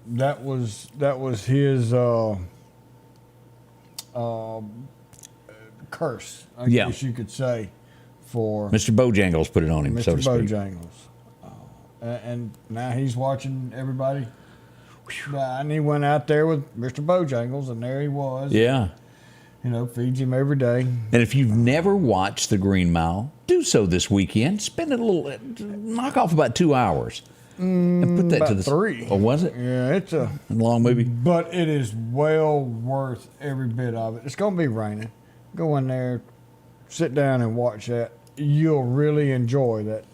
That was his curse, I guess you could say, for Mr. Bojangles put it on him, Mr. so to speak. Bojangles. And now he's watching everybody. And he went out there with Mr. Bojangles, and there he was. Yeah. You know, feeds him every day. And if you've never watched The Green Mile, do so this weekend. Spend it knock off about 2 hours. And put that about to the 3. Oh, was it? Yeah, it's a long movie. But it is well worth every bit of it. It's going to be raining. Go in there, sit down and watch that. You'll really enjoy that.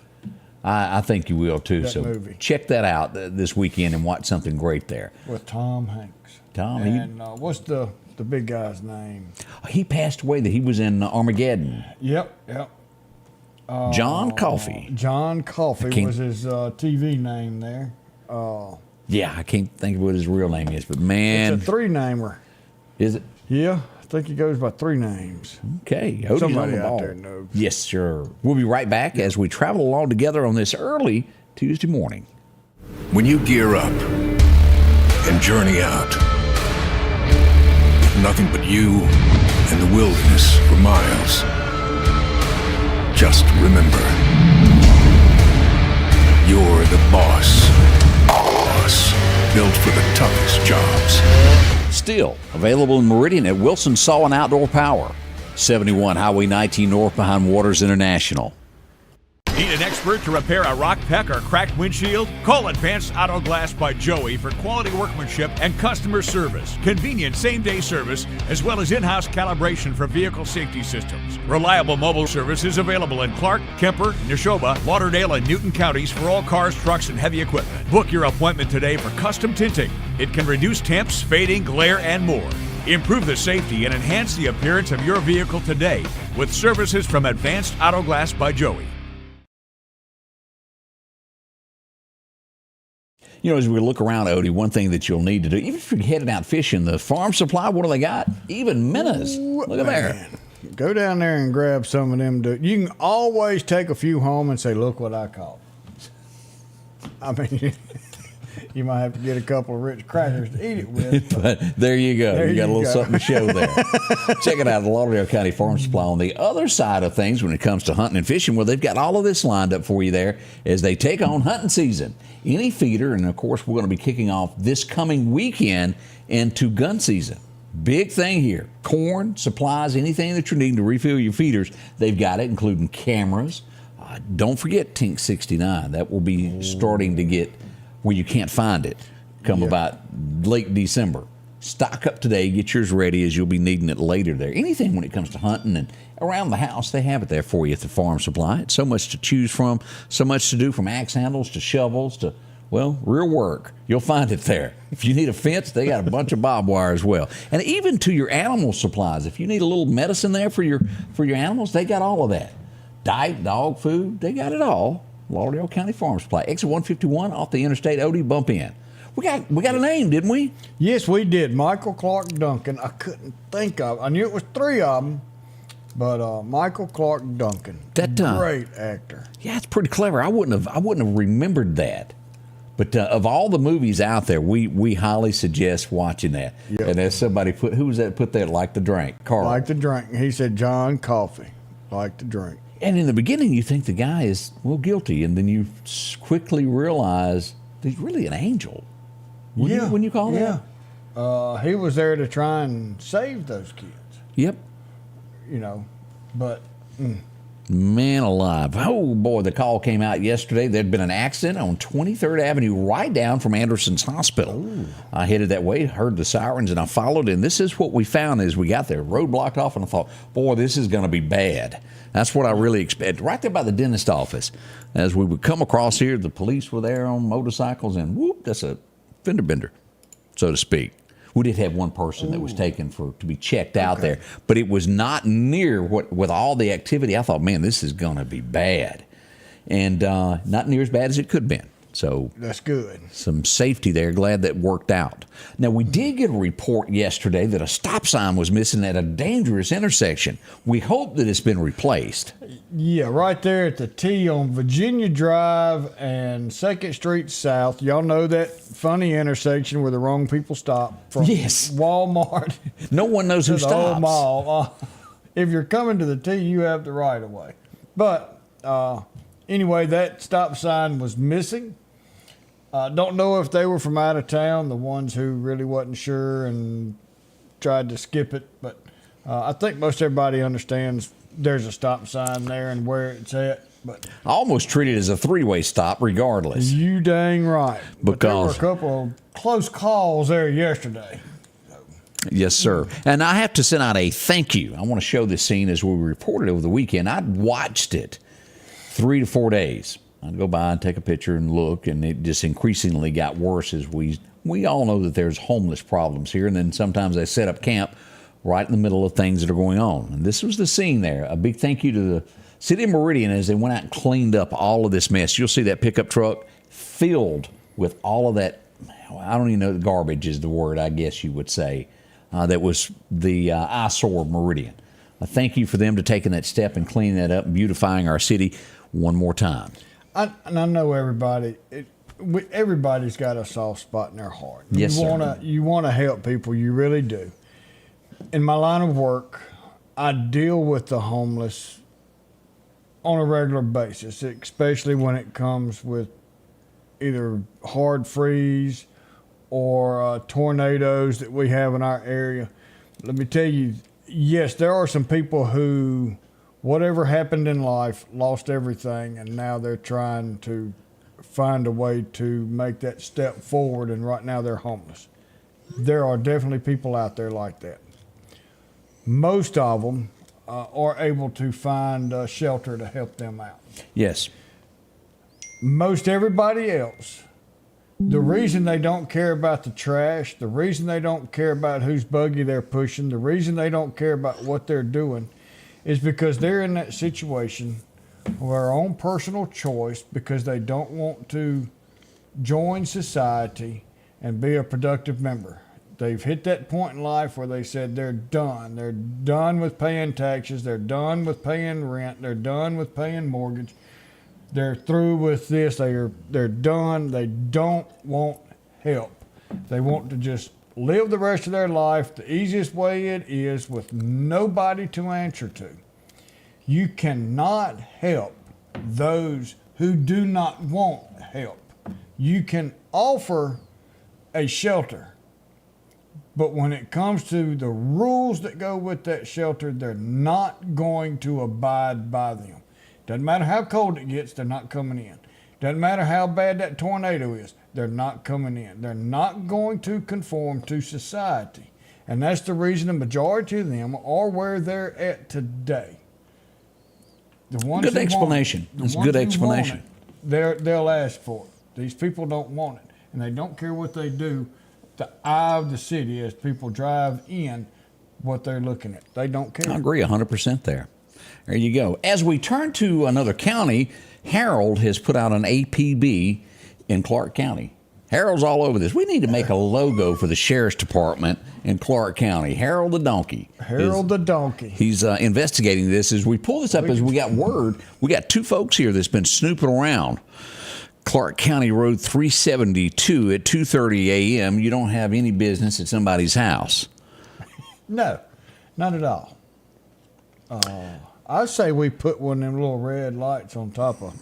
I think you will too. That movie. Check that out this weekend and watch something great there. With Tom Hanks. And what's the big guy's name? He passed away. He was in Armageddon. Yep. John Coffey. John Coffey was his TV name there. Yeah, I can't think of what his real name is, but man. It's a three-namer. Is it? Yeah, I think he goes by three names. Okay. Odie's Somebody on the out ball. there knows. Yes, sir. We'll be right back as we travel along together on this early Tuesday morning. When you gear up and journey out, with nothing but you and the wilderness for miles, just remember, you're the boss. Boss, built for the toughest jobs. Still available in Meridian at Wilson Saw and Outdoor Power. 71 Highway 19 North behind Waters International. Need an expert to repair a rock peck or cracked windshield? Call Advanced Auto Glass by Joey for quality workmanship and customer service. Convenient same-day service, as well as in-house calibration for vehicle safety systems. Reliable mobile service is available in Clark, Kemper, Neshoba, Lauderdale, and Newton counties for all cars, trucks, and heavy equipment. Book your appointment today for custom tinting. It can reduce temps, fading, glare, and more. Improve the safety and enhance the appearance of your vehicle today with services from Advanced Auto Glass by Joey. You know, as we look around, Odie, one thing that you'll need to do, even if you're heading out fishing, the farm supply, what do they got? Even minnows. Look at there. Go down there and grab some of them. You can always take a few home and say, look what I caught. I mean, you might have to get a couple of Ritz crackers to eat it with. But there you go. There You got a you little go. something to show there. Check it out, the Lauderdale County Farm Supply. On the other side of things, when it comes to hunting and fishing, well, they've got all of this lined up for you there as they take on hunting season. Any feeder, and of course, we're going to be kicking off this coming weekend into gun season. Big thing here. Corn, supplies, anything that you're needing to refill your feeders, they've got it, including cameras. Don't forget Tink 69. That will be starting to get where you can't find it come about late December. Stock up today. Get yours ready as you'll be needing it later there. Anything when it comes to hunting and around the house, they have it there for you at the Farm Supply. It's so much to choose from, so much to do from axe handles to shovels to, well, real work. You'll find it there. If you need a fence, they got a bunch of barbed wire as well. And even to your animal supplies. If you need a little medicine there for your animals, they got all of that. Diet, dog food, they got it all. Lauderdale County Farm Supply. Exit 151 off the interstate. Odie, bump in. We got a name, didn't we? Yes, we did. Michael Clark Duncan. I couldn't think of. I knew it was three of them, but Michael Clark Duncan. That great actor. Yeah, it's pretty clever. I wouldn't have remembered that. But of all the movies out there, we highly suggest watching that. Yep. And as somebody who was that put there, like the drink? Carl. Like the drink. He said John Coffey. Like the drink. And in the beginning, you think the guy is, well, guilty. And then you quickly realize he's really an angel. When you call that? Yeah. He was there to try and save those kids. Yep. You know, but... Man alive. Oh, boy, the call came out yesterday. There'd been an accident on 23rd Avenue right down from Anderson's Hospital. Ooh. I headed that way, heard the sirens, and I followed. And this is what we found as we got there. Road blocked off, and I thought, boy, this is going to be bad. That's what I really expected. Right there by the dentist office. As we would come across here, the police were there on motorcycles, and whoop, that's a fender bender, so to speak. We did have one person that was taken to be checked out there, but it was not near with all the activity. I thought, man, this is going to be bad, and not near as bad as it could have been. So that's good. Some safety there. Glad that worked out. Now, we did get a report yesterday that a stop sign was missing at a dangerous intersection. We hope that it's been replaced. Yeah, right there at the T on Virginia Drive and 2nd Street South. Y'all know that funny intersection where the wrong people stop from Walmart. No one knows who to the whole stops. mall. If you're coming to the T, you have the right of way. But anyway, that stop sign was missing. Don't know if they were from out of town, the ones who really wasn't sure and tried to skip it. But I think most everybody understands there's a stop sign there and where it's at. But I almost treat it as a three-way stop regardless. You dang right. But there were a Because couple of close calls there yesterday. yes, sir. And I have to send out a thank you. I want to show this scene as we reported over the weekend. I'd watched it 3 to 4 days. I'd go by and take a picture and look, and it just increasingly got worse as we all know that there's homeless problems here, and then sometimes they set up camp right in the middle of things that are going on. And this was the scene there. A big thank you to the City of Meridian, as they went out and cleaned up all of this mess, you'll see that pickup truck filled with all of that. I don't even know, garbage is the word, I guess you would say. That was the eyesore of Meridian. Thank you for them to taking that step and cleaning that up and beautifying our city one more time. I know everybody's got a soft spot in their heart. Yes, You want to help people. You really do. In my line of work, I deal with the homeless on a regular basis, especially when it comes with either hard freeze or tornadoes that we have in our area. Let me tell you, yes, there are some people who, whatever happened in life, lost everything, and now they're trying to find a way to make that step forward, and right now they're homeless. There are definitely people out there like that. Most of them are able to find a shelter to help them out. Yes. Most everybody else, the reason they don't care about the trash, the reason they don't care about whose buggy they're pushing, the reason they don't care about what they're doing is because they're in that situation of their own personal choice, because they don't want to join society and be a productive member. They've hit that point in life where they said they're done. They're done with paying taxes. They're done with paying rent. They're done with paying mortgage. They're through with this. They're done. They don't want help. They want to just live the rest of their life the easiest way it is, with nobody to answer to. You cannot help those who do not want help. You can offer a shelter, but when it comes to the rules that go with that shelter, they're not going to abide by them. Doesn't matter how cold it gets, they're not coming in. Doesn't matter how bad that tornado is, they're not coming in. They're not going to conform to society. And that's the reason the majority of them are where they're at today. The ones Good explanation. That's a good explanation. They'll ask for it. These people don't want it. And they don't care what they do. The eye of the city, as people drive in, what they're looking at. They don't care. I agree 100% there. There you go. As we turn to another county, Harold has put out an APB in Clark County. Harold's all over this. We need to make a logo for the sheriff's department in Clark County. Harold the Donkey. Harold the Donkey. He's investigating this. As we pull this up, as we got word, we got two folks here that's been snooping around Clark County Road 372 at 2:30 a.m. You don't have any business at somebody's house. No, not at all. I say we put one of them little red lights on top of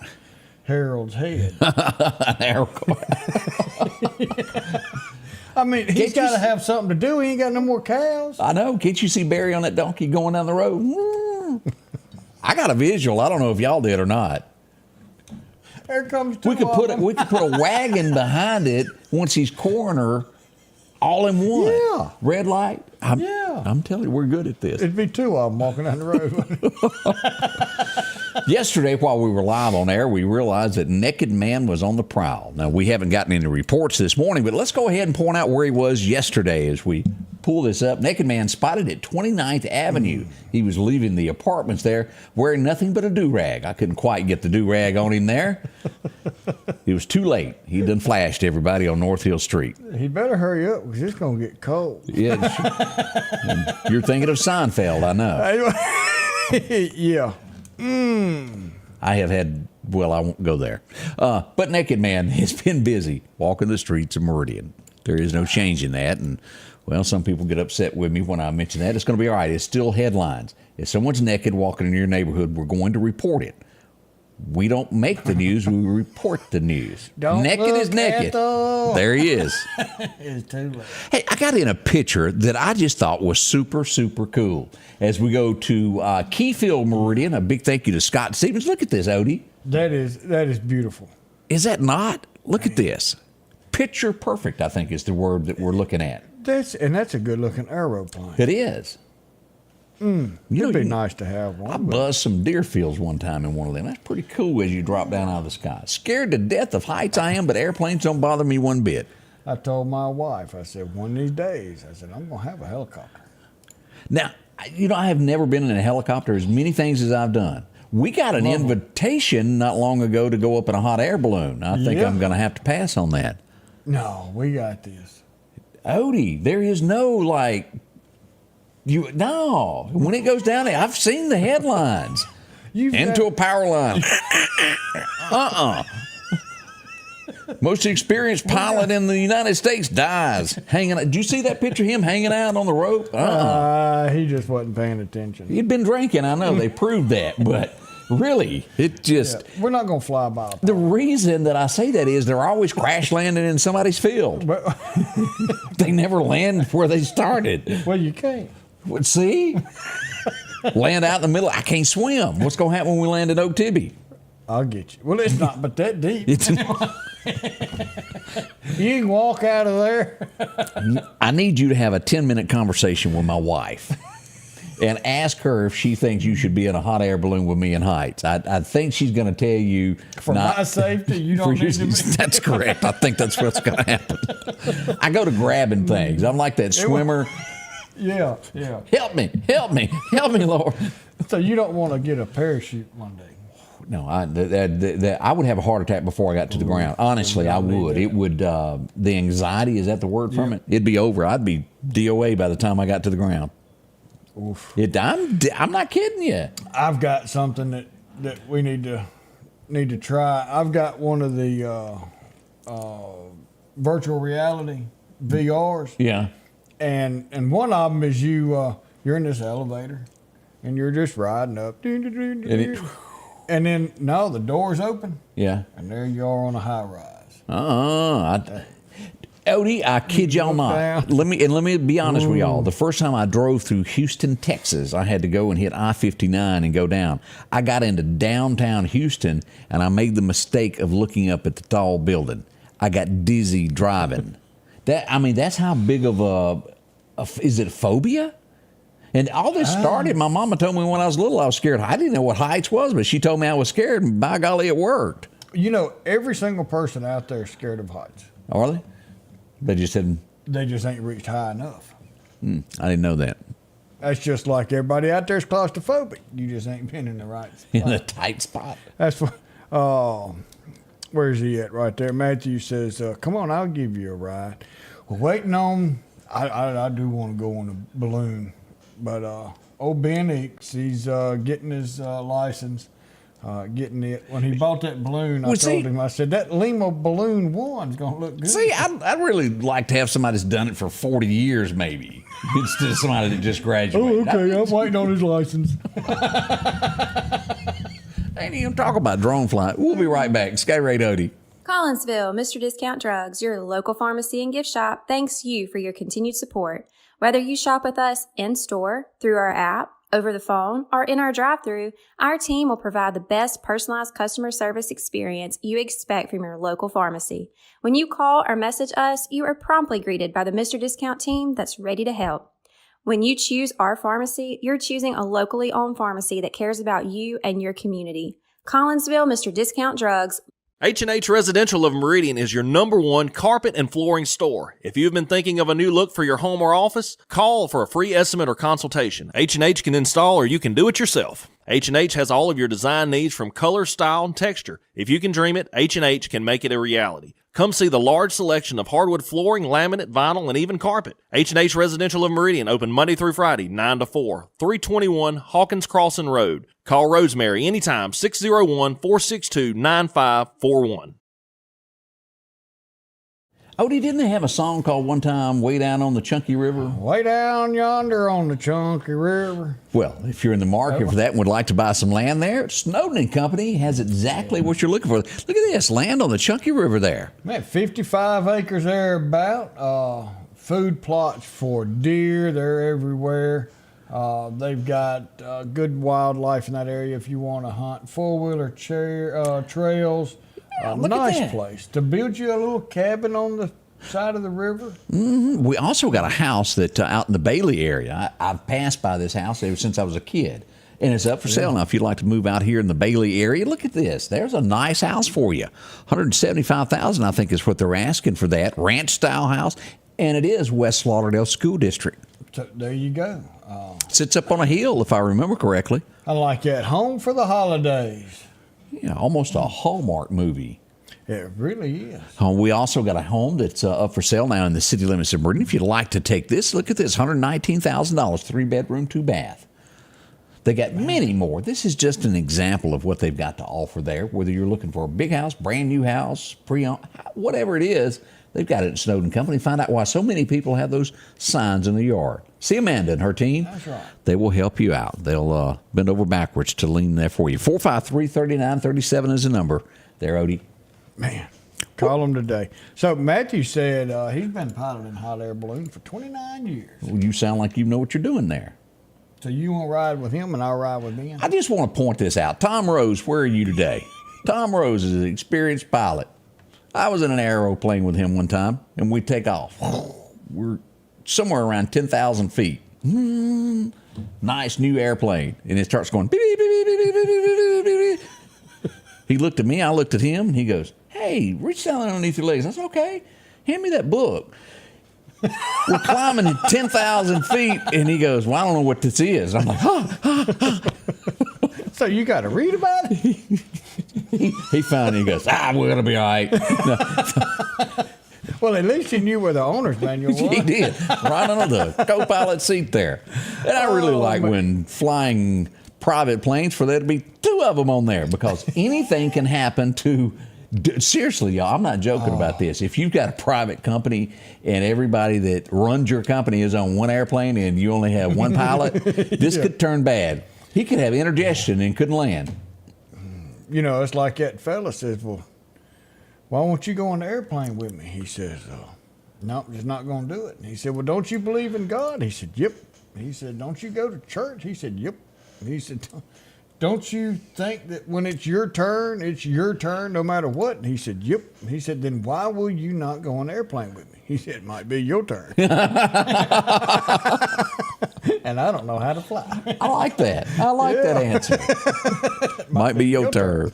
Harold's head. I mean, he's got to have something to do. He ain't got no more cows. I know. Can't you see Barry on that donkey going down the road? I got a visual. I don't know if y'all did or not. There comes two we could put a wagon behind it once he's coroner, all in one. Yeah. Red light. I'm telling you, we're good at this. It'd be two of them walking down the road. Yesterday, while we were live on air, we realized that Naked Man was on the prowl. Now, we haven't gotten any reports this morning, but let's go ahead and point out where he was yesterday as we pull this up. Naked Man spotted at 29th Avenue. He was leaving the apartments there wearing nothing but a do-rag. I couldn't quite get the do-rag on him there. It was too late. He done flashed everybody on North Hill Street. He better hurry up because it's going to get cold. Yeah, you're thinking of Seinfeld, I know. Yeah. I have had, well, I won't go there. But Naked Man has been busy walking the streets of Meridian. There is no change in that. And, well, some people get upset with me when I mention that. It's going to be all right. It's still headlines. If someone's naked walking in your neighborhood, we're going to report it. We don't make the news. We report the news. Naked is naked. There he is. It's too late. Hey, I got in a picture that I just thought was super, super cool. As we go to Keyfield Meridian, a big thank you to Scott Stevens. Look at this, Odie. That is beautiful. Is that not? Look at this. Picture perfect, I think, is the word that we're looking at. That's a good looking aeroplane. It is. It'd be nice to have one. I buzzed some deer fields one time in one of them. That's pretty cool as you drop down out of the sky. Scared to death of heights I am, but airplanes don't bother me one bit. I told my wife, I said, one of these days, I said, I'm going to have a helicopter. Now, I have never been in a helicopter as many things as I've done. We got an invitation not long ago to go up in a hot air balloon. I think I'm going to have to pass on that. No, we got this. Odie, there is no no. When it goes down there, I've seen the headlines. Into a power line. Most experienced pilot in the United States dies hanging out. Did you see that picture of him hanging out on the rope? He just wasn't paying attention. He'd been drinking. I know they proved that, but really, it just. We're not going to fly by. The reason that I say that is they're always crash landing in somebody's field. But they never land where they started. Well, you can't. See? Land out in the middle. I can't swim. What's going to happen when we land at Oak Tibby? I'll get you. Well, it's not but that deep. It's You can walk out of there. I need you to have a 10-minute conversation with my wife and ask her if she thinks you should be in a hot air balloon with me in Heights. I think she's going to tell you. For my safety, you don't need to be. That's correct. I think that's what's going to happen. I go to grabbing things. I'm like that swimmer. Yeah. Help me, Lord. So you don't want to get a parachute one day? No, I would have a heart attack before I got to the ground. Honestly, I would. It would. The anxiety, is that the word from it? It'd be over. I'd be DOA by the time I got to the ground. Oof. I'm not kidding you. I've got something that we need to try. I've got one of the virtual reality VRs. Yeah. And one of them is you're in this elevator, and you're just riding up. And then, no, the door's open. Yeah. And there you are on a high rise. Odie, I kid y'all not. Let me be honest with y'all. The first time I drove through Houston, Texas, I had to go and hit I-59 and go down. I got into downtown Houston, and I made the mistake of looking up at the tall building. I got dizzy driving. That's how big of is it phobia? And all this started, my mama told me when I was little I was scared. I didn't know what heights was, but she told me I was scared, and by golly, it worked. You know, every single person out there is scared of heights. Are they? They just ain't reached high enough. I didn't know that. That's just like everybody out there is claustrophobic. You just ain't been in the right spot. In a tight spot. That's what. Where's he at? Right there. Matthew says, "Come on, I'll give you a ride." We're waiting on. I do want to go on a balloon, but old Ben Hicks, he's getting his license, getting it. When he bought that balloon, I told him, I said, that Lima Balloon 1's going to look good. See, I'd really like to have somebody that's done it for 40 years, maybe, instead of somebody that just graduated. Oh, okay, I'm waiting on his license. Ain't even talk about drone flying. We'll be right back. Scotty Ray Odie. Collinsville, Mr. Discount Drugs, your local pharmacy and gift shop, thanks you for your continued support. Whether you shop with us in-store, through our app, over the phone, or in our drive-thru, our team will provide the best personalized customer service experience you expect from your local pharmacy. When you call or message us, you are promptly greeted by the Mr. Discount team that's ready to help. When you choose our pharmacy, you're choosing a locally owned pharmacy that cares about you and your community. Collinsville, Mr. Discount Drugs. H&H Residential of Meridian is your #1 carpet and flooring store. If you've been thinking of a new look for your home or office, call for a free estimate or consultation. H&H can install or you can do it yourself. H&H has all of your design needs from color, style, and texture. If you can dream it, H&H can make it a reality. Come see the large selection of hardwood flooring, laminate, vinyl, and even carpet. H&H Residential of Meridian, open Monday through Friday, 9 to 4, 321 Hawkins Crossing Road. Call Rosemary anytime, 601-462-9541. Odie, didn't they have a song called one time, Way Down on the Chunky River? Way down yonder on the Chunky River. Well, if you're in the market for that and would like to buy some land there, Snowden & Company has exactly what you're looking for. Look at this, land on the Chunky River there. Man, 55 acres there about. Food plots for deer, they're everywhere. They've got good wildlife in that area if you want to hunt. Four-wheeler trails. Nice place to build you a little cabin on the side of the river. Mm-hmm. We also got a house that out in the Bailey area. I've passed by this house ever since I was a kid, and it's up for sale now. If you'd like to move out here in the Bailey area, look at this. There's a nice house for you. $175,000, I think, is what they're asking for that ranch-style house, and it is West Lauderdale School District. So there you go. Sits up on a hill, if I remember correctly. I like that. Home for the holidays. Yeah, almost a Hallmark movie. It really is. We also got a home that's up for sale now in the city limits of Meridian. If you'd like to take this, look at this, $119,000, 3-bedroom, 2-bath. They got many more. This is just an example of what they've got to offer there. Whether you're looking for a big house, brand new house, pre-owned, whatever it is, they've got it at Snowden Company. Find out why so many people have those signs in the yard. See Amanda and her team. That's right. They will help you out. They'll bend over backwards to lean there for you. 453-3937 is the number. There, Odie. Man, call them today. So Matthew said he's been piloting hot air balloons for 29 years. Well, you sound like you know what you're doing there. So you want to ride with him and I'll ride with Ben? I just want to point this out. Tom Rose, where are you today? Tom Rose is an experienced pilot. I was in an aeroplane with him one time, and we take off. We're somewhere around 10,000 feet. Nice new airplane. And it starts going beep, beep, beep, beep, beep, beep, beep, beep, beep. He looked at me, I looked at him, and he goes, hey, reach down underneath your legs. I said, okay, hand me that book. We're climbing 10,000 feet, and he goes, well, I don't know what this is. I'm like, So you got to read about it? He finally goes, we're going to be all right. Well, at least he knew where the owner's manual was. He did, right under the co-pilot seat there. And I really like when flying private planes for there to be 2 of them on there, because anything can happen to. Seriously, y'all, I'm not joking about this. If you've got a private company and everybody that runs your company is on one airplane and you only have one pilot, this could turn bad. He could have indigestion and couldn't land. You know, it's like that fella says, well, why won't you go on the airplane with me? He says, no, I'm just not going to do it. And he said, well, don't you believe in God? He said, yep. He said, don't you go to church? He said, yep. He said, don't you think that when it's your turn no matter what? And he said, yep. He said, then why will you not go on the airplane with me? He said, it might be your turn. And I don't know how to fly. I like that. I like that answer. Might be your turn.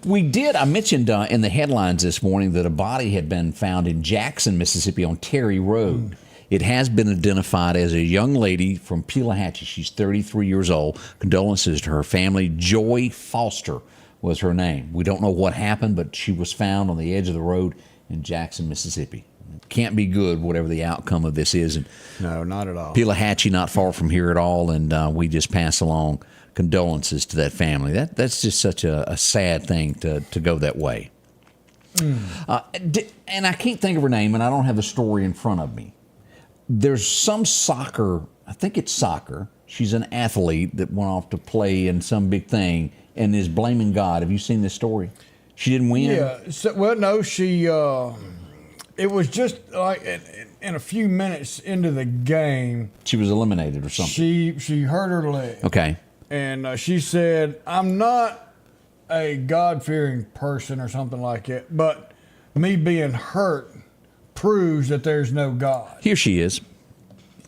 I mentioned in the headlines this morning that a body had been found in Jackson, Mississippi on Terry Road. It has been identified as a young lady from Pelahatchie. She's 33 years old. Condolences to her family. Joy Foster was her name. We don't know what happened, but she was found on the edge of the road in Jackson, Mississippi. Can't be good, whatever the outcome of this is. And no, not at all. Pelahatchie, not far from here at all, and we just pass along condolences to that family. That's just such a sad thing to go that way. And I can't think of her name, and I don't have the story in front of me. There's some soccer, I think it's soccer. She's an athlete that went off to play in some big thing and is blaming God. Have you seen this story? She didn't win? Yeah. Well, no, she... it was just like in a few minutes into the game. She was eliminated or something. She hurt her leg. Okay. And she said, I'm not a God-fearing person or something like that, but me being hurt proves that there's no God. Here she is.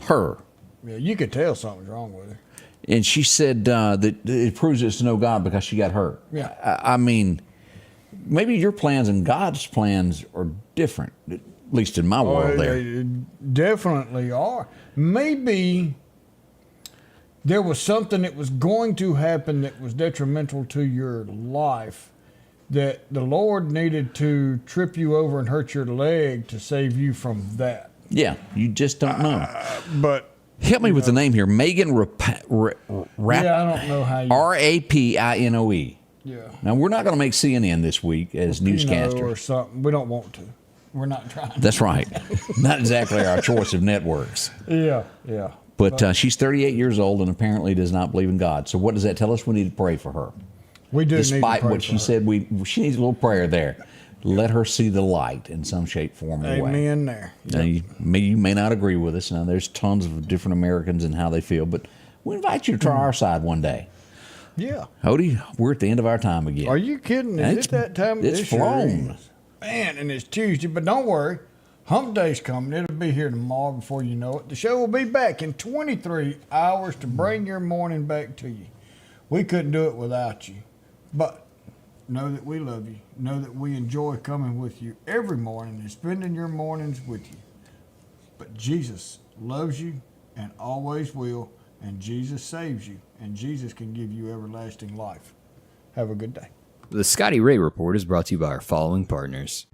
Her. Yeah, you could tell something's wrong with her. And she said that it proves there's no God because she got hurt. Yeah. I mean, maybe your plans and God's plans are different, at least in my world there. They definitely are. Maybe there was something that was going to happen that was detrimental to your life, that the Lord needed to trip you over and hurt your leg to save you from that. Yeah, you just don't know. But help me with the name here. Megan yeah, I don't know how you... Rapinoe. Yeah. Now, we're not going to make CNN this week as newscaster. Or something. We don't want to. We're not trying to. That's right. Not exactly our choice of networks. Yeah. But she's 38 years old and apparently does not believe in God. So what does that tell us? We need to pray for her. We do. Despite need to pray what she said, she needs a little prayer there. Let her see the light in some shape, form, or way. Amen there. Now, you may not agree with us. Now, there's tons of different Americans and how they feel, but we invite you to try our side one day. Yeah. Odie, we're at the end of our time again. Are you kidding? Is it that time? It's flown. Man, and it's Tuesday, but don't worry. Hump Day's coming. It'll be here tomorrow before you know it. The show will be back in 23 hours to bring your morning back to you. We couldn't do it without you. But know that we love you. Know that we enjoy coming with you every morning and spending your mornings with you. But Jesus loves you and always will, and Jesus saves you and Jesus can give you everlasting life. Have a good day. The Scotty Ray Report is brought to you by our following partners.